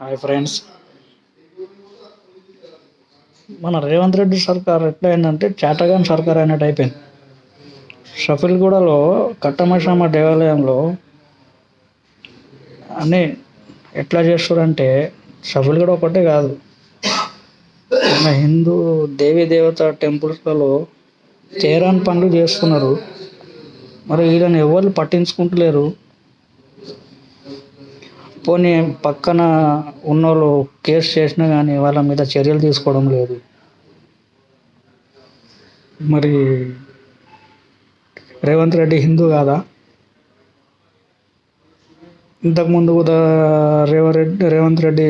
Hi friends, మన రేవంత్ రెడ్డి సర్కార్ ఎట్లా అయిందంటే చాటగాన్ సర్కార్ అయినట్టు అయిపోయింది. షఫిల్గూడలో కట్టమైసమ్మ దేవాలయంలో అన్నీ ఎట్లా చేస్తారంటే, షఫిల్గూడ ఒకటే కాదు, మన హిందూ దేవీ దేవత టెంపుల్స్లలో చేయరాని పనులు చేస్తున్నారు. మరి వీళ్ళని ఎవరు పట్టించుకుంటలేరు. పోనీ పక్కన ఉన్నోళ్ళు కేసు చేసినా కానీ వాళ్ళ మీద చర్యలు తీసుకోవడం లేదు. మరి రేవంత్ రెడ్డి హిందూ కాదా? ఇంతకుముందు కూడా రేవంత్ రెడ్డి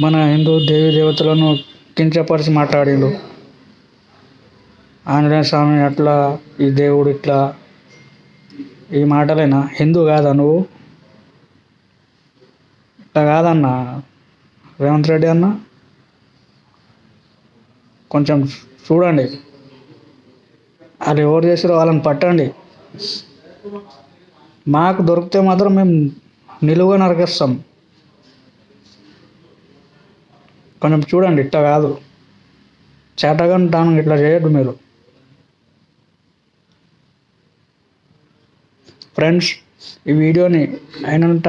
మన హిందూ దేవీ దేవతలను కించపరిచి మాట్లాడిండు. ఆంజనేయ స్వామి అట్లా, ఈ దేవుడు ఇట్లా, ఈ మాటలేనా? హిందూ కాదా నువ్వు? ఇట్లా కాదన్నా రేవంత్ రెడ్డి అన్న, కొంచెం చూడండి. వాళ్ళు ఎవరు చేసారో వాళ్ళని పట్టండి. మాకు దొరికితే మాత్రం మేము నిలువుగా నరికేస్తాం. కొంచెం చూడండి, ఇట్లా కాదు, చేటగాని దానం ఇట్లా చేయొద్దు మీరు. ఫ్రెండ్స్, ఈ వీడియోని అయినంత